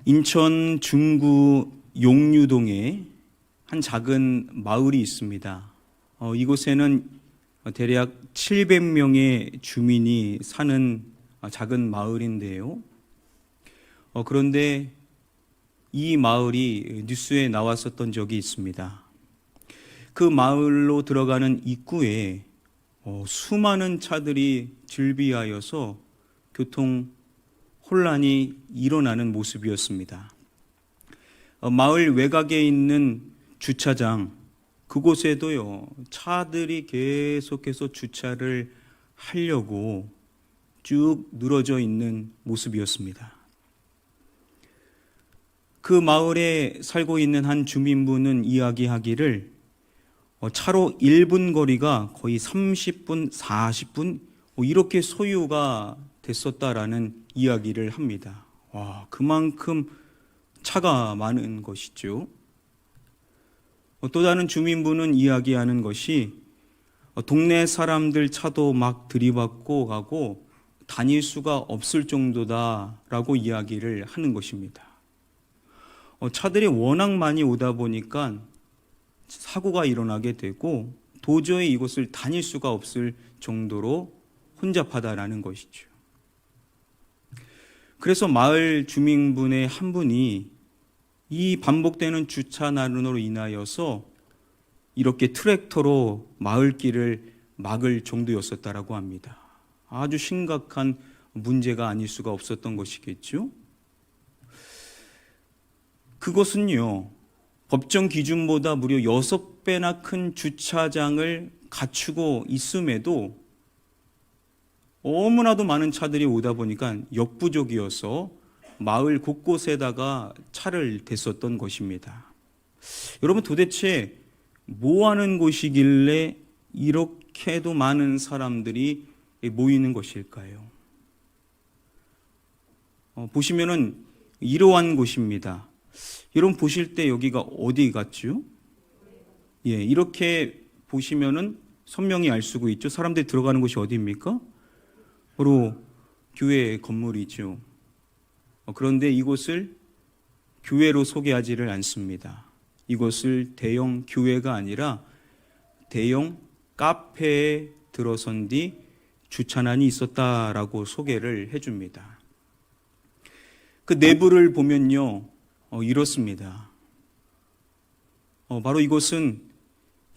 인천 중구 용류동에 한 작은 마을이 있습니다. 이곳에는 대략 700명의 주민이 사는 작은 마을인데요. 그런데 이 마을이 뉴스에 나왔었던 적이 있습니다. 그 마을로 들어가는 입구에 수많은 차들이 질비하여서 교통 혼란이 일어나는 모습이었습니다. 마을 외곽에 있는 주차장, 그곳에도요, 차들이 계속해서 주차를 하려고 쭉 늘어져 있는 모습이었습니다. 그 마을에 살고 있는 한 주민분은 이야기하기를 차로 1분 거리가 거의 30분, 40분 이렇게 소요가 됐었다라는 이야기를 합니다. 와, 그만큼 차가 많은 것이죠. 또 다른 주민분은 이야기하는 것이 동네 사람들 차도 막 들이받고 가고 다닐 수가 없을 정도다라고 이야기를 하는 것입니다. 차들이 워낙 많이 오다 보니까 사고가 일어나게 되고 도저히 이곳을 다닐 수가 없을 정도로 혼잡하다라는 것이죠. 그래서 마을 주민분의 한 분이 이 반복되는 주차난으로 인하여서 이렇게 트랙터로 마을길을 막을 정도였었다라고 합니다. 아주 심각한 문제가 아닐 수가 없었던 것이겠죠. 그것은요, 법정 기준보다 무려 6배나 큰 주차장을 갖추고 있음에도 너무나도 많은 차들이 오다 보니까 역부족이어서 마을 곳곳에다가 차를 댔었던 것입니다. 여러분, 도대체 뭐 하는 곳이길래 이렇게도 많은 사람들이 모이는 것일까요? 보시면은 이러한 곳입니다. 여러분 보실 때 여기가 어디 같죠? 예, 이렇게 보시면은 선명히 알 수가 있죠. 사람들이 들어가는 곳이 어디입니까? 바로 교회 건물이죠. 그런데 이곳을 교회로 소개하지를 않습니다. 이곳을 대형 교회가 아니라 대형 카페에 들어선 뒤 주차난이 있었다라고 소개를 해줍니다. 그 내부를 보면요, 이렇습니다. 바로 이곳은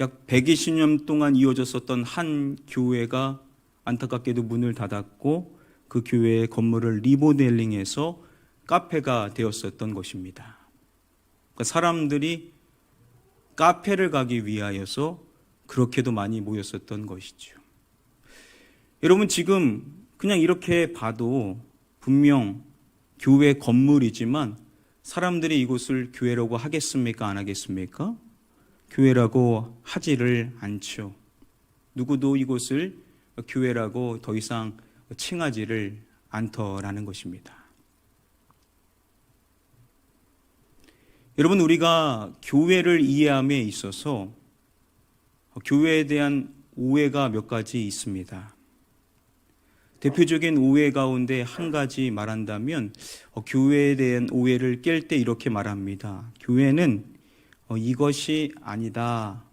약 120년 동안 이어졌었던 한 교회가 안타깝게도 문을 닫았고 그 교회의 건물을 리모델링해서 카페가 되었었던 것입니다. 그러니까 사람들이 카페를 가기 위하여서 그렇게도 많이 모였었던 것이죠. 여러분, 지금 그냥 이렇게 봐도 분명 교회 건물이지만 사람들이 이곳을 교회라고 하겠습니까? 안 하겠습니까? 교회라고 하지를 않죠. 누구도 이곳을 교회라고 더 이상 칭하지를 않더라는 것입니다. 여러분, 우리가 교회를 이해함에 있어서 교회에 대한 오해가 몇 가지 있습니다. 대표적인 오해 가운데 한 가지 말한다면 교회에 대한 오해를 깰 때 이렇게 말합니다. 교회는 이것이 아니다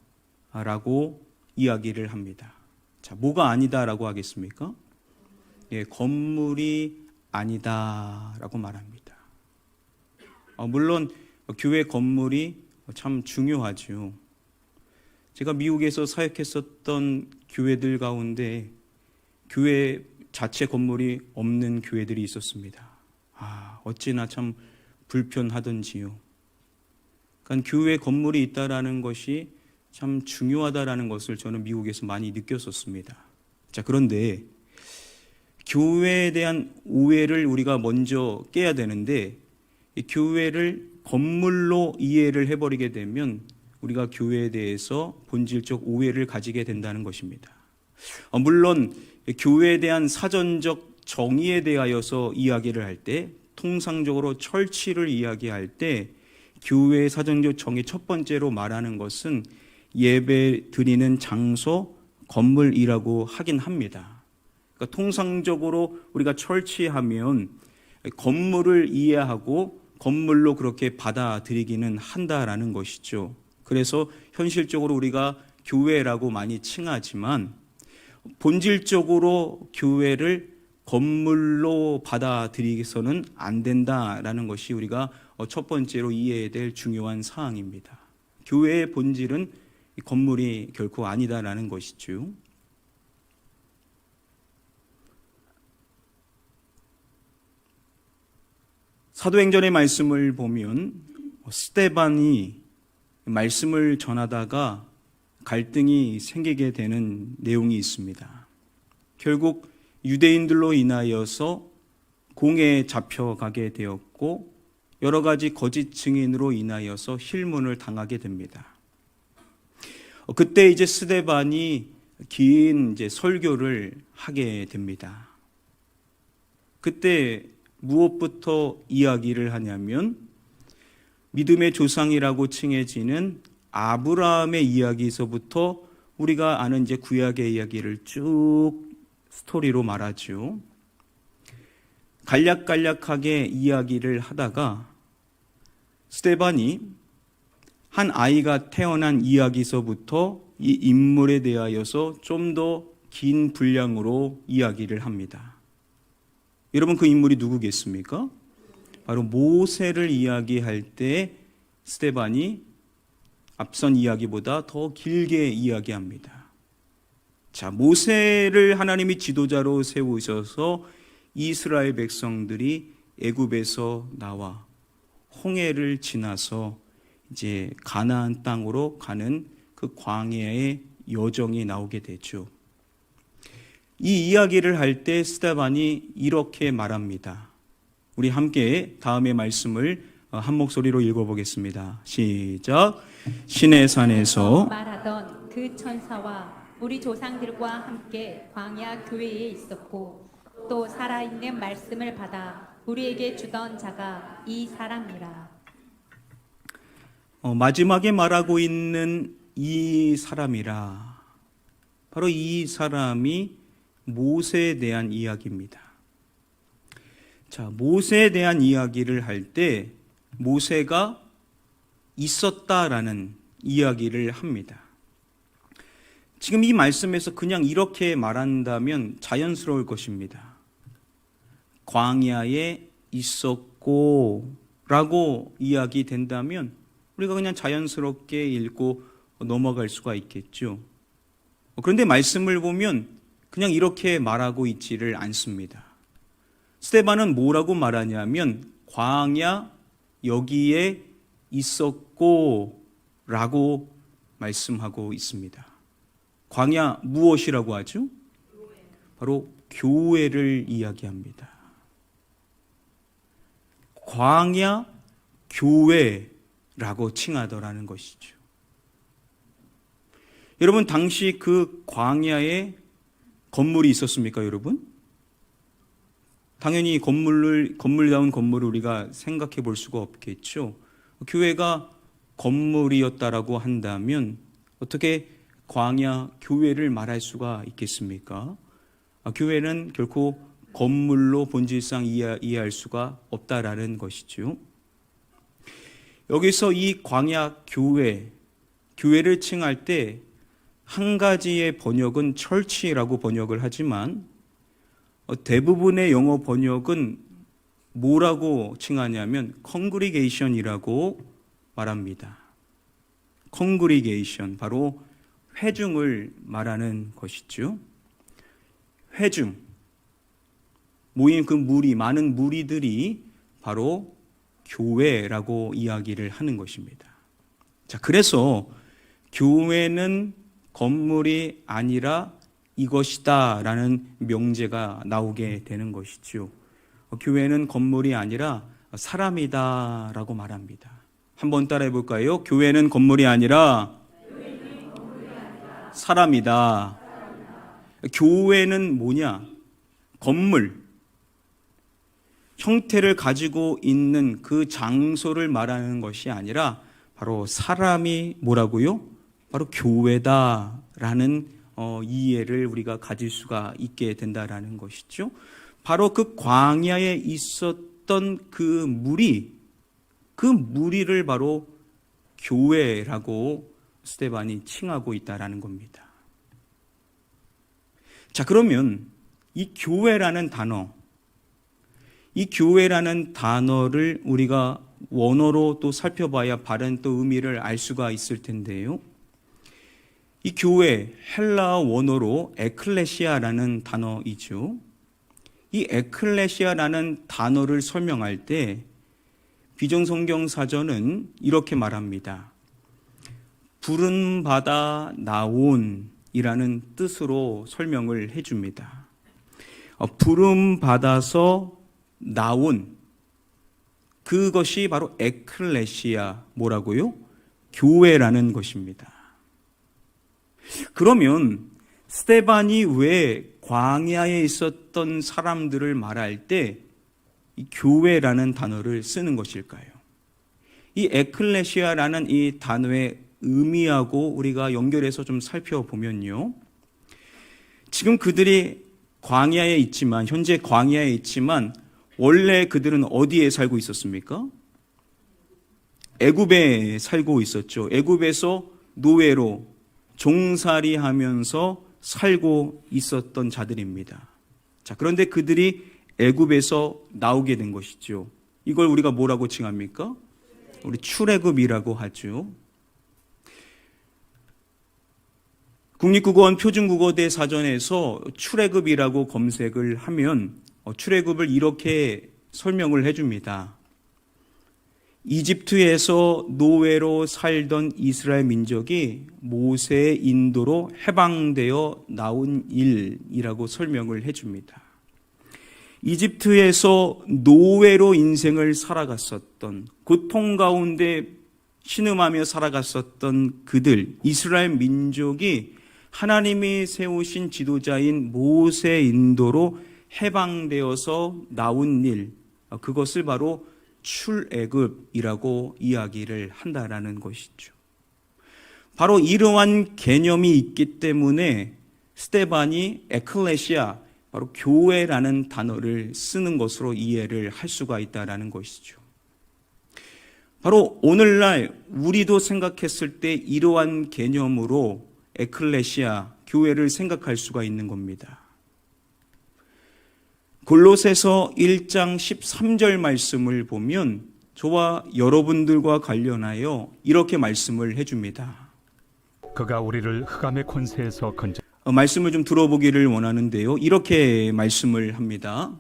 라고 이야기를 합니다. 자, 뭐가 아니다 라고 하겠습니까? 예, 건물이 아니다 라고 말합니다. 물론 교회 건물이 참 중요하죠. 제가 미국에서 사역했었던 교회들 가운데 교회 자체 건물이 없는 교회들이 있었습니다. 어찌나 참 불편하던지요. 그러니까 교회 건물이 있다라는 것이 참 중요하다라는 것을 저는 미국에서 많이 느꼈었습니다. 자, 그런데 교회에 대한 오해를 우리가 먼저 깨야 되는데 이 교회를 건물로 이해를 해버리게 되면 우리가 교회에 대해서 본질적 오해를 가지게 된다는 것입니다. 물론 교회에 대한 사전적 정의에 대하여서 이야기를 할 때, 통상적으로 철치를 이야기할 때 교회의 사전적 정의 첫 번째로 말하는 것은 예배 드리는 장소, 건물이라고 하긴 합니다. 그러니까 통상적으로 우리가 철치하면 건물을 이해하고 건물로 그렇게 받아들이기는 한다라는 것이죠. 그래서 현실적으로 우리가 교회라고 많이 칭하지만 본질적으로 교회를 건물로 받아들이기서는 안 된다라는 것이 우리가 첫 번째로 이해해야 될 중요한 사항입니다. 교회의 본질은 건물이 결코 아니다라는 것이죠. 사도행전의 말씀을 보면 스데반이 말씀을 전하다가 갈등이 생기게 되는 내용이 있습니다. 결국 유대인들로 인하여서 공에 잡혀가게 되었고 여러 가지 거짓 증인으로 인하여서 힐문을 당하게 됩니다. 그때 이제 스데반이 긴 설교를 하게 됩니다. 그때 무엇부터 이야기를 하냐면 믿음의 조상이라고 칭해지는 아브라함의 이야기에서부터 우리가 아는 이제 구약의 이야기를 쭉 스토리로 말하죠. 간략간략하게 이야기를 하다가 스데반이 한 아이가 태어난 이야기서부터 이 인물에 대하여서 좀 더 긴 분량으로 이야기를 합니다. 여러분, 그 인물이 누구겠습니까? 바로 모세를 이야기할 때 스데반이 앞선 이야기보다 더 길게 이야기합니다. 자, 모세를 하나님이 지도자로 세우셔서 이스라엘 백성들이 애굽에서 나와 홍해를 지나서 이제 가나안 땅으로 가는 그 광야의 여정이 나오게 되죠. 이 이야기를 할 때 스데반이 이렇게 말합니다. 우리 함께 다음의 말씀을 한 목소리로 읽어보겠습니다. 시작. 시내 산에서 말하던 그 천사와 우리 조상들과 함께 광야 교회에 있었고 또 살아있는 말씀을 받아 우리에게 주던 자가 이 사람이라. 마지막에 말하고 있는 이 사람이라, 바로 이 사람이 모세에 대한 이야기입니다. 자, 모세에 대한 이야기를 할 때 모세가 있었다라는 이야기를 합니다. 지금 이 말씀에서 그냥 이렇게 말한다면 자연스러울 것입니다. 광야에 있었고 라고 이야기된다면 우리가 그냥 자연스럽게 읽고 넘어갈 수가 있겠죠. 그런데 말씀을 보면 그냥 이렇게 말하고 있지를 않습니다. 스데반은 뭐라고 말하냐면 광야 여기에 있었고 라고 말씀하고 있습니다. 광야 무엇이라고 하죠? 바로 교회를 이야기합니다. 광야 교회라고 칭하더라는 것이죠. 여러분, 당시 그 광야에 건물이 있었습니까, 여러분? 당연히 건물다운 건물을 우리가 생각해 볼 수가 없겠죠. 교회가 건물이었다라고 한다면 어떻게 광야 교회를 말할 수가 있겠습니까? 교회는 결코 건물로 본질상 이해할 수가 없다라는 것이죠. 여기서 이 광야 교회를 칭할 때 한 가지의 번역은 철치라고 번역을 하지만 대부분의 영어 번역은 뭐라고 칭하냐면 congregation이라고 말합니다. congregation, 바로 회중을 말하는 것이죠. 회중, 모인 그 무리, 많은 무리들이 바로 교회라고 이야기를 하는 것입니다. 자, 그래서 교회는 건물이 아니라 이것이다 라는 명제가 나오게 되는 것이죠. 교회는 건물이 아니라 사람이다 라고 말합니다. 한번 따라해 볼까요? 교회는 건물이 아니라 사람이다. 교회는 뭐냐? 건물, 형태를 가지고 있는 그 장소를 말하는 것이 아니라 바로 사람이 뭐라고요? 바로 교회다라는 이해를 우리가 가질 수가 있게 된다라는 것이죠. 바로 그 광야에 있었던 그 물이 그 무리를 바로 교회라고 스데반이 칭하고 있다라는 겁니다. 자, 그러면 이 교회라는 단어를 우리가 원어로 또 살펴봐야 바른 또 의미를 알 수가 있을 텐데요. 이 교회, 헬라어 원어로 에클레시아라는 단어이죠. 이 에클레시아라는 단어를 설명할 때 비정성경 사전은 이렇게 말합니다. 부름받아 나온이라는 뜻으로 설명을 해줍니다. 부름받아서 나온, 그것이 바로 에클레시아, 뭐라고요? 교회라는 것입니다. 그러면 스데반이 왜 광야에 있었던 사람들을 말할 때 이 교회라는 단어를 쓰는 것일까요? 이 에클레시아라는 이 단어의 의미하고 우리가 연결해서 좀 살펴보면요. 지금 그들이 광야에 있지만, 현재 광야에 있지만 원래 그들은 어디에 살고 있었습니까? 애굽에 살고 있었죠. 애굽에서 노예로 종살이하면서 살고 있었던 자들입니다. 자, 그런데 그들이 애굽에서 나오게 된 것이죠. 이걸 우리가 뭐라고 칭합니까? 우리 출애굽이라고 하죠. 국립국어원 표준국어대 사전에서 출애굽이라고 검색을 하면 출애굽을 이렇게 설명을 해줍니다. 이집트에서 노예로 살던 이스라엘 민족이 모세의 인도로 해방되어 나온 일이라고 설명을 해줍니다. 이집트에서 노예로 인생을 살아갔었던, 고통 가운데 신음하며 살아갔었던 그들, 이스라엘 민족이 하나님이 세우신 지도자인 모세의 인도로 해방되어서 나온 일, 그것을 바로 출애굽이라고 이야기를 한다라는 것이죠. 바로 이러한 개념이 있기 때문에 스데반이 에클레시아, 바로 교회라는 단어를 쓰는 것으로 이해를 할 수가 있다라는 것이죠. 바로 오늘날 우리도 생각했을 때 이러한 개념으로 에클레시아, 교회를 생각할 수가 있는 겁니다. 골로새서 1장 13절 말씀을 보면 저와 여러분들과 관련하여 이렇게 말씀을 해줍니다. 그가 우리를 흑암의 권세에서 건져 말씀을 좀 들어보기를 원하는데요. 이렇게 말씀을 합니다.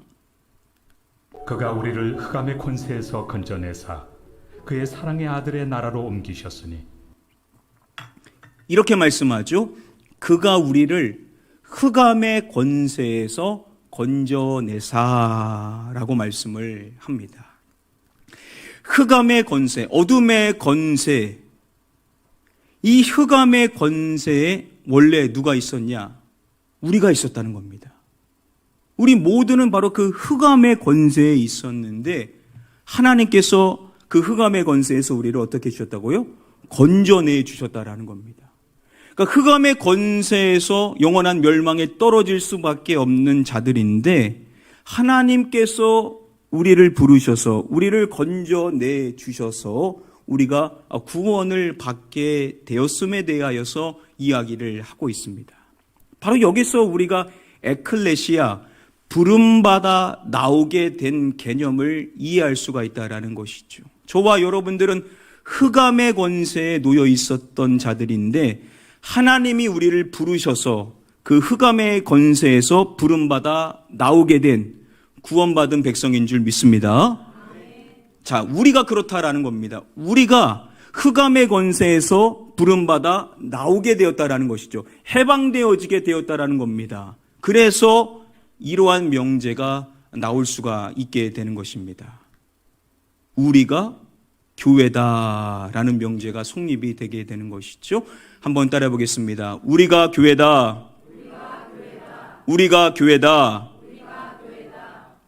그가 우리를 흑암의 권세에서 건져내사 그의 사랑의 아들의 나라로 옮기셨으니. 이렇게 말씀하죠. 그가 우리를 흑암의 권세에서 건져내사라고 말씀을 합니다. 흑암의 권세, 어둠의 권세, 이 흑암의 권세에 원래 누가 있었냐? 우리가 있었다는 겁니다. 우리 모두는 바로 그 흑암의 권세에 있었는데 하나님께서 그 흑암의 권세에서 우리를 어떻게 주셨다고요? 건져내 주셨다라는 겁니다. 그러니까 흑암의 권세에서 영원한 멸망에 떨어질 수밖에 없는 자들인데 하나님께서 우리를 부르셔서 우리를 건져내 주셔서 우리가 구원을 받게 되었음에 대하여서 이야기를 하고 있습니다. 바로 여기서 우리가 에클레시아, 부름받아 나오게 된 개념을 이해할 수가 있다는 것이죠. 저와 여러분들은 흑암의 권세에 놓여 있었던 자들인데 하나님이 우리를 부르셔서 그 흑암의 권세에서 부름받아 나오게 된 구원받은 백성인 줄 믿습니다. 자, 우리가 그렇다라는 겁니다. 우리가 흑암의 권세에서 부름받아 나오게 되었다라는 것이죠. 해방되어지게 되었다라는 겁니다. 그래서 이러한 명제가 나올 수가 있게 되는 것입니다. 우리가 교회다라는 명제가 성립이 되게 되는 것이죠. 한번 따라해 보겠습니다. 우리가 교회다. 우리가 교회다.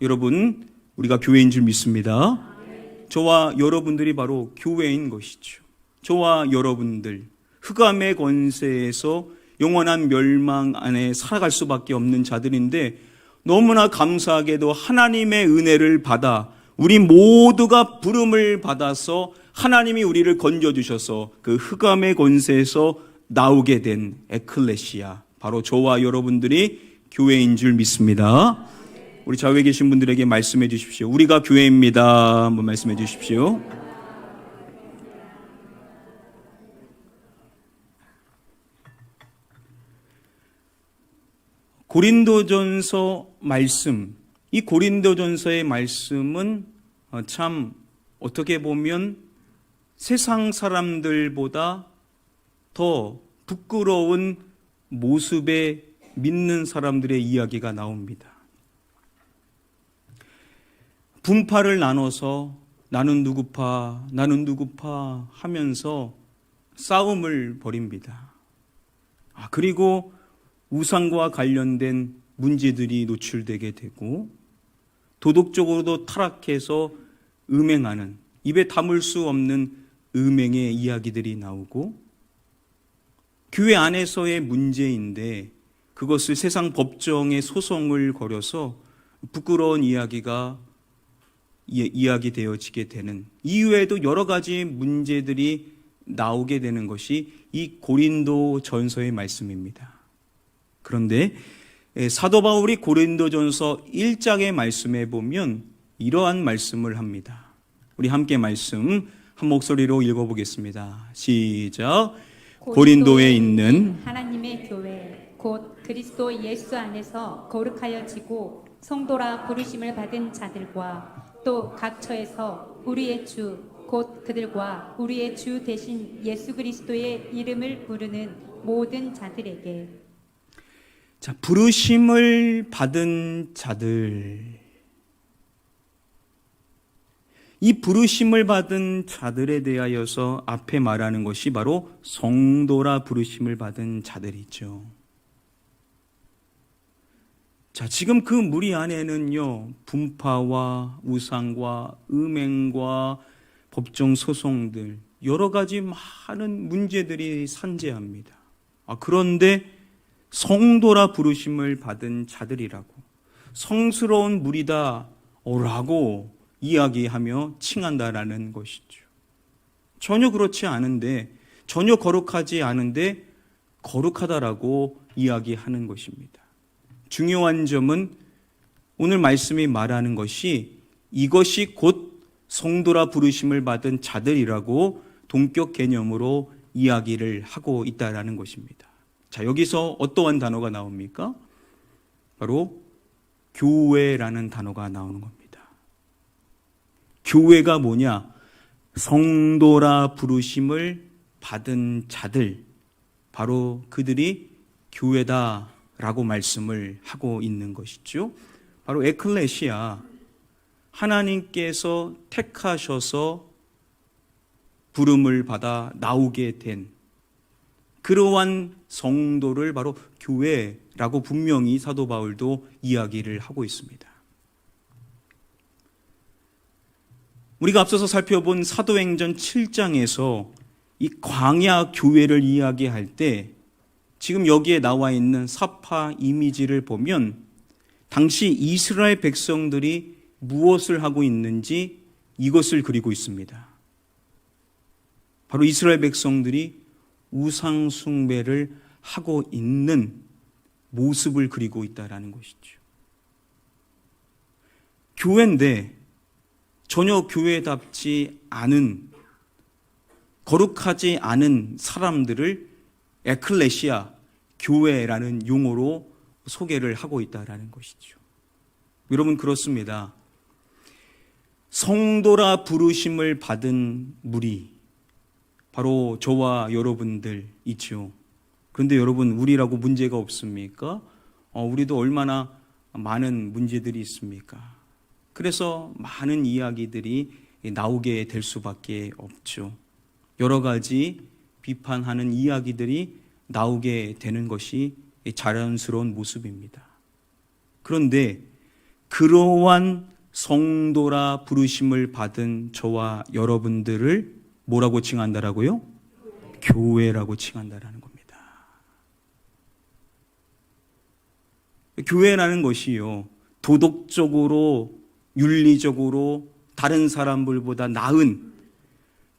여러분, 우리가 교회인 줄 믿습니다. 저와 여러분들이 바로 교회인 것이죠. 저와 여러분들, 흑암의 권세에서 영원한 멸망 안에 살아갈 수밖에 없는 자들인데 너무나 감사하게도 하나님의 은혜를 받아 우리 모두가 부름을 받아서 하나님이 우리를 건져주셔서 그 흑암의 권세에서 나오게 된 에클레시아, 바로 저와 여러분들이 교회인 줄 믿습니다. 우리 좌우에 계신 분들에게 말씀해 주십시오. 우리가 교회입니다. 한번 말씀해 주십시오. 고린도전서 말씀, 이 고린도전서의 말씀은 참 어떻게 보면 세상 사람들보다 더 부끄러운 모습의 믿는 사람들의 이야기가 나옵니다. 분파를 나눠서 나는 누구파, 나는 누구파 하면서 싸움을 벌입니다. 그리고 우상과 관련된 문제들이 노출되게 되고 도덕적으로도 타락해서 음행하는, 입에 담을 수 없는 음행의 이야기들이 나오고 교회 안에서의 문제인데 그것을 세상 법정에 소송을 걸어서 부끄러운 이야기가 이야기되어지게 되는, 이외에도 여러 가지 문제들이 나오게 되는 것이 이 고린도전서의 말씀입니다. 그런데 사도 바울이 고린도전서 1장의 말씀에 보면 이러한 말씀을 합니다. 우리 함께 말씀 한 목소리로 읽어보겠습니다. 시작. 고린도에 있는 하나님의 교회 곧 그리스도 예수 안에서 거룩하여지고 성도라 부르심을 받은 자들과 또 각 처에서 우리의 주 곧 그들과 우리의 주 대신 예수 그리스도의 이름을 부르는 모든 자들에게. 자, 부르심을 받은 자들, 이 부르심을 받은 자들에 대하여서 앞에 말하는 것이 바로 성도라 부르심을 받은 자들이죠. 자, 지금 그 무리 안에는요, 분파와 우상과 음행과 법정 소송들, 여러 가지 많은 문제들이 산재합니다. 그런데 성도라 부르심을 받은 자들이라고, 성스러운 무리다 라고 이야기하며 칭한다라는 것이죠. 전혀 그렇지 않은데, 전혀 거룩하지 않은데 거룩하다라고 이야기하는 것입니다. 중요한 점은 오늘 말씀이 말하는 것이 이것이 곧 성도라 부르심을 받은 자들이라고 동격 개념으로 이야기를 하고 있다라는 것입니다. 자, 여기서 어떠한 단어가 나옵니까? 바로 교회라는 단어가 나오는 겁니다. 교회가 뭐냐? 성도라 부르심을 받은 자들, 바로 그들이 교회다라고 말씀을 하고 있는 것이죠. 바로 에클레시아, 하나님께서 택하셔서 부름을 받아 나오게 된 그러한 성도를 바로 교회라고 분명히 사도 바울도 이야기를 하고 있습니다. 우리가 앞서서 살펴본 사도행전 7장에서 이 광야 교회를 이야기할 때 지금 여기에 나와 있는 사파 이미지를 보면 당시 이스라엘 백성들이 무엇을 하고 있는지 이것을 그리고 있습니다. 바로 이스라엘 백성들이 우상 숭배를 하고 있는 모습을 그리고 있다라는 것이죠. 교회인데 전혀 교회답지 않은, 거룩하지 않은 사람들을 에클레시아, 교회라는 용어로 소개를 하고 있다라는 것이죠. 여러분, 그렇습니다. 성도라 부르심을 받은 무리, 바로 저와 여러분들 있죠. 그런데 여러분, 우리라고 문제가 없습니까? 우리도 얼마나 많은 문제들이 있습니까? 그래서 많은 이야기들이 나오게 될 수밖에 없죠. 여러 가지 비판하는 이야기들이 나오게 되는 것이 자연스러운 모습입니다. 그런데 그러한 성도라 부르심을 받은 저와 여러분들을 뭐라고 칭한다라고요? 교회라고 칭한다라는 겁니다. 교회라는 것이요, 도덕적으로, 윤리적으로 다른 사람들보다 나은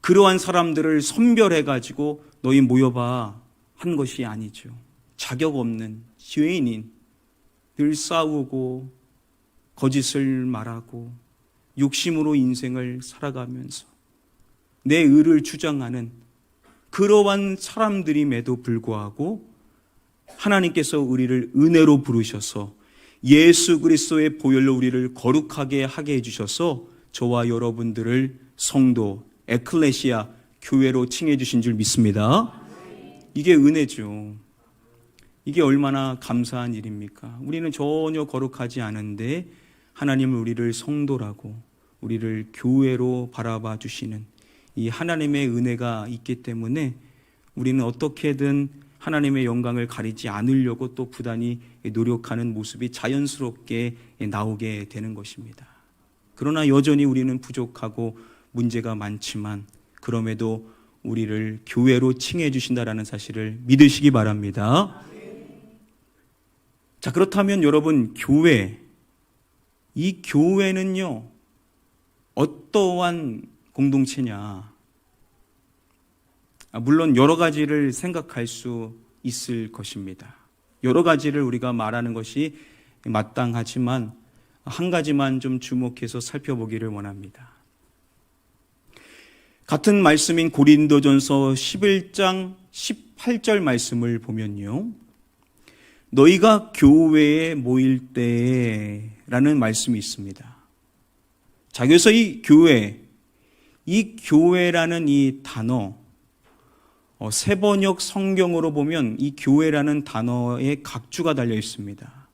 그러한 사람들을 선별해가지고 너희 모여봐 한 것이 아니죠. 자격 없는 죄인인, 늘 싸우고 거짓을 말하고 욕심으로 인생을 살아가면서 내 의를 주장하는 그러한 사람들임에도 불구하고 하나님께서 우리를 은혜로 부르셔서 예수 그리스도의 보혈로 우리를 거룩하게 하게 해주셔서 저와 여러분들을 성도, 에클레시아, 교회로 칭해 주신 줄 믿습니다. 이게 은혜죠. 이게 얼마나 감사한 일입니까? 우리는 전혀 거룩하지 않은데 하나님은 우리를 성도라고 우리를 교회로 바라봐 주시는 이 하나님의 은혜가 있기 때문에 우리는 어떻게든 하나님의 영광을 가리지 않으려고 또 부단히 노력하는 모습이 자연스럽게 나오게 되는 것입니다. 그러나 여전히 우리는 부족하고 문제가 많지만 그럼에도 우리를 교회로 칭해 주신다라는 사실을 믿으시기 바랍니다. 자, 그렇다면 여러분, 이 교회는요, 어떠한 공동체냐? 물론 여러 가지를 생각할 수 있을 것입니다. 여러 가지를 우리가 말하는 것이 마땅하지만 한 가지만 좀 주목해서 살펴보기를 원합니다. 같은 말씀인 고린도전서 11장 18절 말씀을 보면요, 너희가 교회에 모일 때에 라는 말씀이 있습니다. 자, 그래서 이 교회라는 이 단어, 세번역 성경으로 보면 이 교회라는 단어에 각주가 달려 있습니다.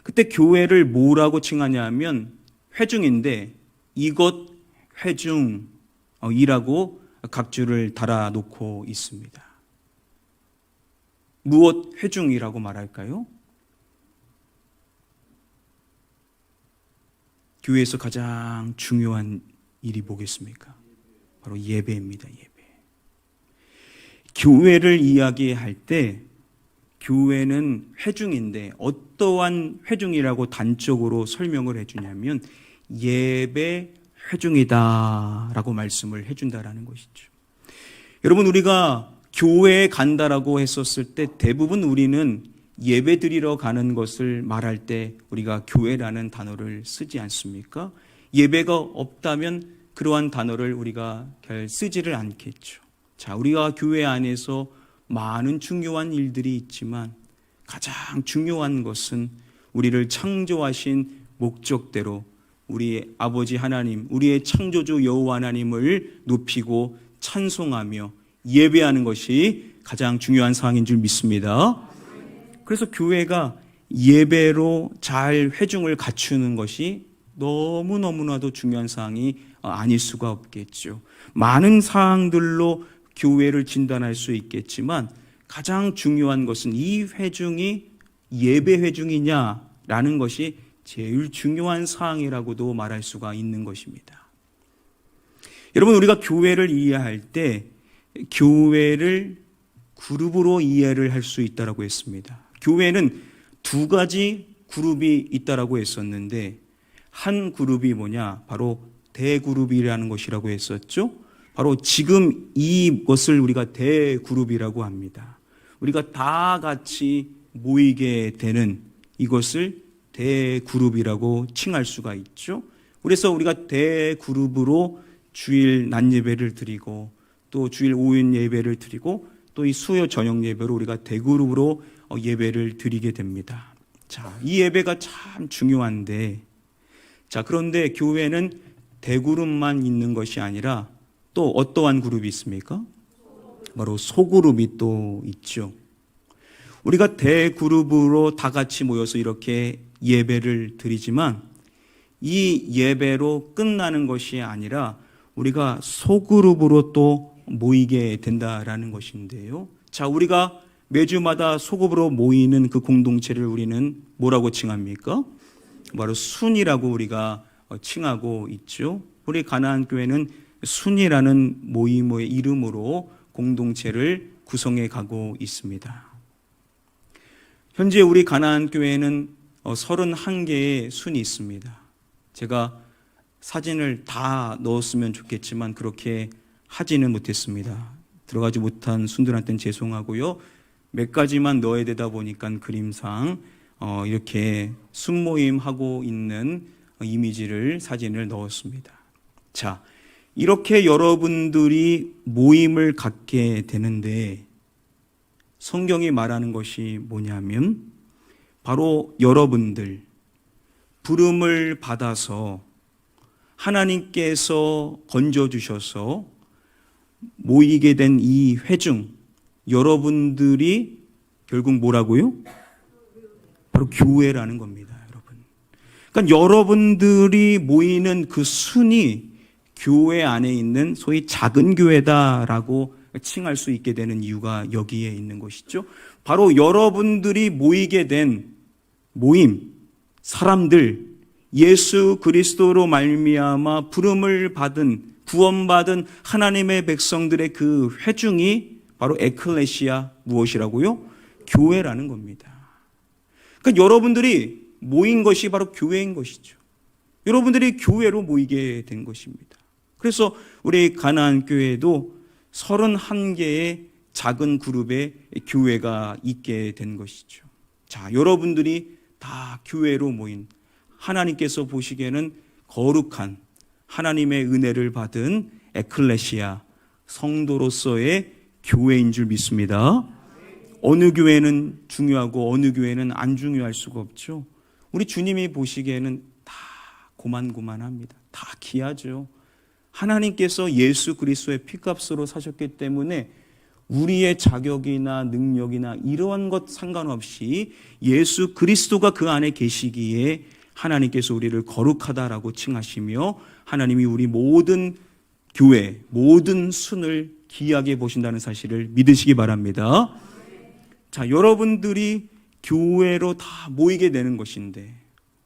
그때 교회를 뭐라고 칭하냐 하면 회중인데 이것 회중이라고 각주를 달아놓고 있습니다. 무엇 회중이라고 말할까요? 교회에서 가장 중요한 일이 뭐겠습니까? 바로 예배입니다. 예배. 교회를 이야기할 때 교회는 회중인데 어떠한 회중이라고 단적으로 설명을 해주냐면 예배 회중이다라고 말씀을 해준다라는 것이죠. 여러분, 우리가 교회에 간다라고 했었을 때 대부분 우리는 예배 드리러 가는 것을 말할 때 우리가 교회라는 단어를 쓰지 않습니까? 예배가 없다면 그러한 단어를 우리가 잘 쓰지를 않겠죠. 자, 우리가 교회 안에서 많은 중요한 일들이 있지만 가장 중요한 것은 우리를 창조하신 목적대로 우리 아버지 하나님, 우리의 창조주 여호와 하나님을 높이고 찬송하며 예배하는 것이 가장 중요한 사항인 줄 믿습니다. 그래서 교회가 예배로 잘 회중을 갖추는 것이 너무너무나도 중요한 사항이 아닐 수가 없겠죠. 많은 사항들로 교회를 진단할 수 있겠지만 가장 중요한 것은 이 회중이 예배 회중이냐라는 것이 제일 중요한 사항이라고도 말할 수가 있는 것입니다. 여러분, 우리가 교회를 이해할 때 교회를 그룹으로 이해를 할 수 있다고 했습니다. 교회는 두 가지 그룹이 있다고 했었는데 한 그룹이 뭐냐? 바로 대그룹이라는 것이라고 했었죠. 바로 지금 이것을 우리가 대그룹이라고 합니다. 우리가 다 같이 모이게 되는 이것을 대그룹이라고 칭할 수가 있죠. 그래서 우리가 대그룹으로 주일 낮 예배를 드리고 또 주일 오후 예배를 드리고 또 이 수요 저녁 예배로 우리가 대그룹으로 예배를 드리게 됩니다. 자, 이 예배가 참 중요한데, 자, 그런데 교회는 대그룹만 있는 것이 아니라 또 어떠한 그룹이 있습니까? 바로 소그룹이 또 있죠. 우리가 대그룹으로 다 같이 모여서 이렇게 예배를 드리지만 이 예배로 끝나는 것이 아니라 우리가 소그룹으로 또 모이게 된다라는 것인데요. 자, 우리가 매주마다 소그룹으로 모이는 그 공동체를 우리는 뭐라고 칭합니까? 바로 순이라고 우리가 칭하고 있죠. 우리 가나안 교회는 순이라는 모임의 이름으로 공동체를 구성해 가고 있습니다. 현재 우리 가나안 교회는 31개의 순이 있습니다. 제가 사진을 다 넣었으면 좋겠지만 그렇게 하지는 못했습니다. 들어가지 못한 순들한테는 죄송하고요. 몇 가지만 넣어야 되다 보니까 그림상 이렇게 순모임하고 있는 이미지를 사진을 넣었습니다. 자, 이렇게 여러분들이 모임을 갖게 되는데 성경이 말하는 것이 뭐냐면 바로 여러분들 부름을 받아서 하나님께서 건져주셔서 모이게 된 이 회중, 여러분들이 결국 뭐라고요? 바로 교회라는 겁니다, 여러분. 그러니까 여러분들이 모이는 그 순이 교회 안에 있는 소위 작은 교회다라고 칭할 수 있게 되는 이유가 여기에 있는 것이죠. 바로 여러분들이 모이게 된 모임, 사람들, 예수 그리스도로 말미암아 부름을 받은 구원받은 하나님의 백성들의 그 회중이 바로 에클레시아, 무엇이라고요? 교회라는 겁니다. 그러니까 여러분들이 모인 것이 바로 교회인 것이죠. 여러분들이 교회로 모이게 된 것입니다. 그래서 우리 가나안 교회도 31개의 작은 그룹의 교회가 있게 된 것이죠. 자, 여러분들이 다 교회로 모인 하나님께서 보시기에는 거룩한 하나님의 은혜를 받은 에클레시아, 성도로서의 교회인 줄 믿습니다. 어느 교회는 중요하고 어느 교회는 안 중요할 수가 없죠. 우리 주님이 보시기에는 다 고만고만합니다. 다 귀하죠. 하나님께서 예수 그리스도의 피값으로 사셨기 때문에 우리의 자격이나 능력이나 이러한 것 상관없이 예수 그리스도가 그 안에 계시기에 하나님께서 우리를 거룩하다라고 칭하시며 하나님이 우리 모든 교회, 모든 순을 귀하게 보신다는 사실을 믿으시기 바랍니다. 자, 여러분들이 교회로 다 모이게 되는 것인데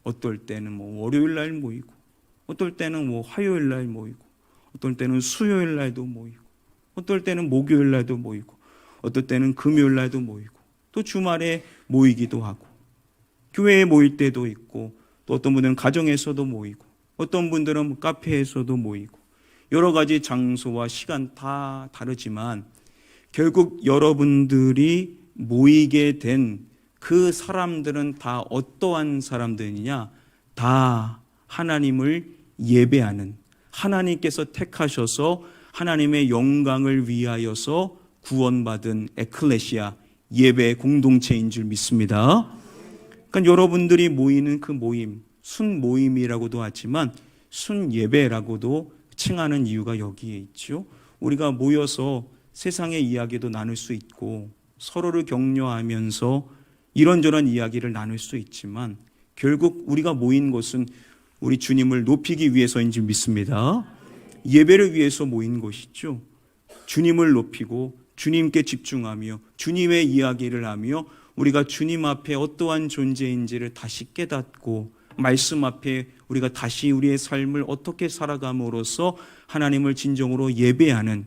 어떨 때는 월요일 날 모이고 어떨 때는 화요일 날 모이고 어떨 때는 수요일 날도 모이고 어떨 때는 목요일 날도 모이고 어떨 때는 금요일 날도 모이고 또 주말에 모이기도 하고 교회에 모일 때도 있고 또 어떤 분들은 가정에서도 모이고 어떤 분들은 카페에서도 모이고 여러 가지 장소와 시간 다 다르지만 결국 여러분들이 모이게 된 그 사람들은 다 어떠한 사람들이냐? 다 하나님을 예배하는, 하나님께서 택하셔서 하나님의 영광을 위하여서 구원받은 에클레시아, 예배 공동체인 줄 믿습니다. 그러니까 여러분들이 모이는 그 모임, 순 모임이라고도 하지만 순 예배라고도 칭하는 이유가 여기에 있죠. 우리가 모여서 세상의 이야기도 나눌 수 있고 서로를 격려하면서 이런저런 이야기를 나눌 수 있지만 결국 우리가 모인 것은 우리 주님을 높이기 위해서인 줄 믿습니다. 예배를 위해서 모인 것이죠. 주님을 높이고 주님께 집중하며 주님의 이야기를 하며 우리가 주님 앞에 어떠한 존재인지를 다시 깨닫고 말씀 앞에 우리가 다시 우리의 삶을 어떻게 살아감으로써 하나님을 진정으로 예배하는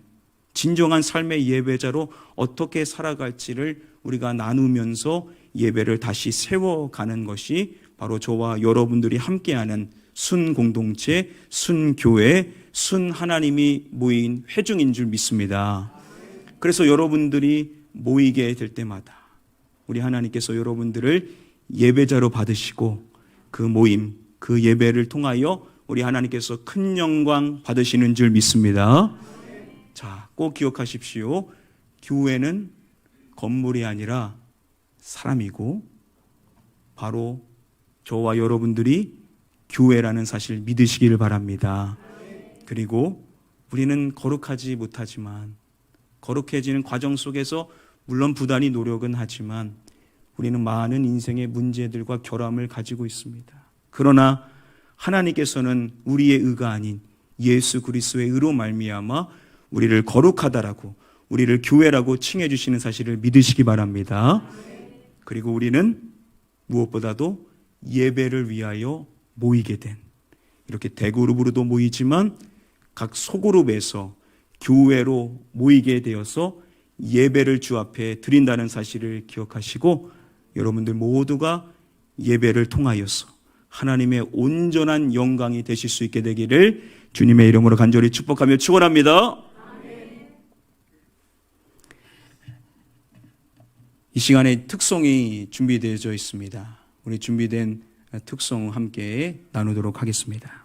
진정한 삶의 예배자로 어떻게 살아갈지를 우리가 나누면서 예배를 다시 세워가는 것이 바로 저와 여러분들이 함께하는 순 공동체, 순 교회, 순 하나님이 모인 회중인 줄 믿습니다. 그래서 여러분들이 모이게 될 때마다 우리 하나님께서 여러분들을 예배자로 받으시고 그 모임, 그 예배를 통하여 우리 하나님께서 큰 영광 받으시는 줄 믿습니다. 자, 꼭 기억하십시오. 교회는 건물이 아니라 사람이고 바로 저와 여러분들이 교회라는 사실 믿으시기를 바랍니다. 그리고 우리는 거룩하지 못하지만 거룩해지는 과정 속에서 물론 부단히 노력은 하지만 우리는 많은 인생의 문제들과 결함을 가지고 있습니다. 그러나 하나님께서는 우리의 의가 아닌 예수 그리스도의 의로 말미암아 우리를 거룩하다라고 우리를 교회라고 칭해 주시는 사실을 믿으시기 바랍니다. 그리고 우리는 무엇보다도 예배를 위하여 모이게 된 이렇게 대그룹으로도 모이지만 각 소그룹에서 교회로 모이게 되어서 예배를 주 앞에 드린다는 사실을 기억하시고 여러분들 모두가 예배를 통하여서 하나님의 온전한 영광이 되실 수 있게 되기를 주님의 이름으로 간절히 축복하며 축원합니다. 이 시간에 특송이 준비되어 있습니다. 우리 준비된 특송 함께 나누도록 하겠습니다.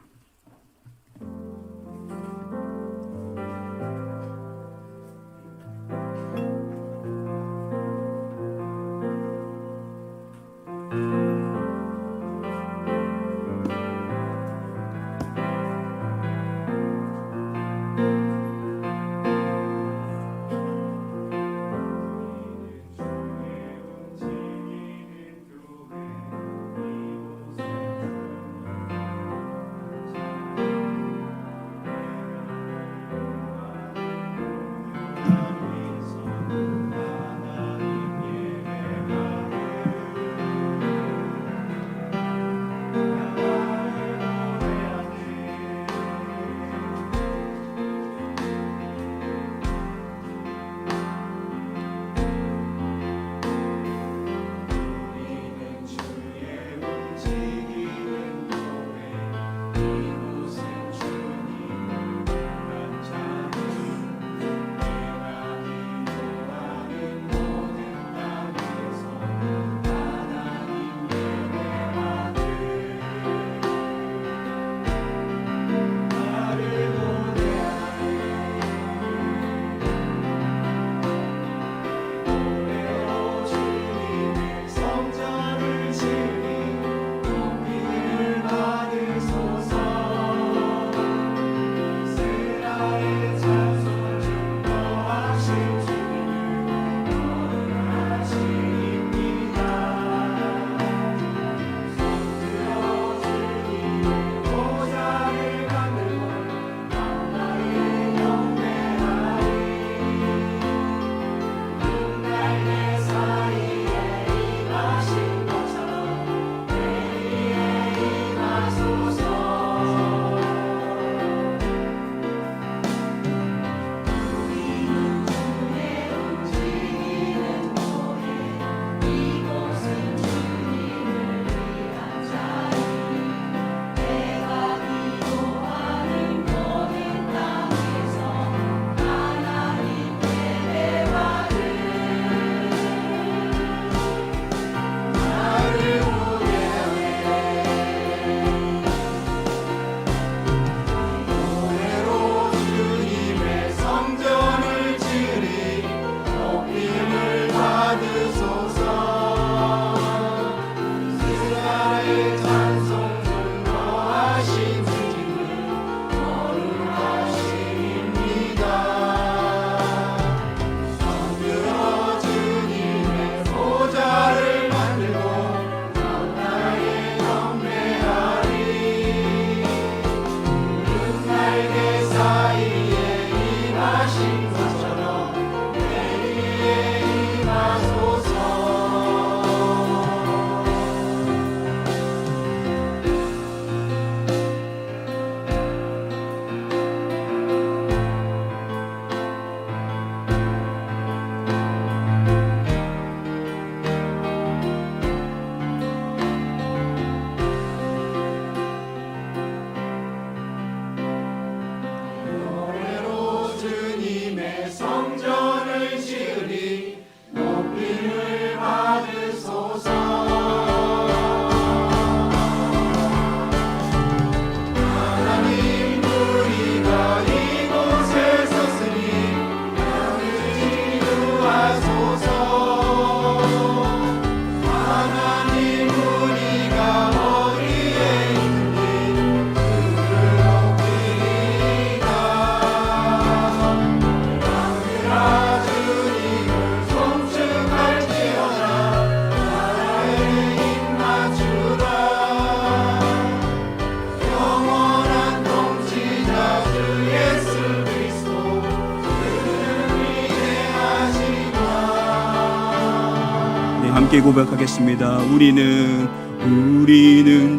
함께 고백하겠습니다. 우리는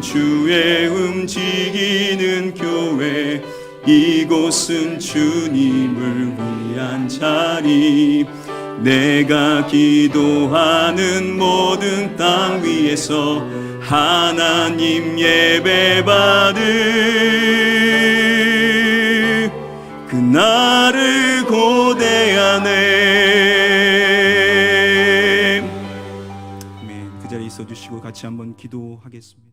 주의 움직이는 교회, 이곳은 주님을 위한 자리. 내가 기도하는 모든 땅 위에서 하나님 예배받을 그날을 고대하네. 아멘. 그 자리에 있어 주시고 같이 한번 기도하겠습니다.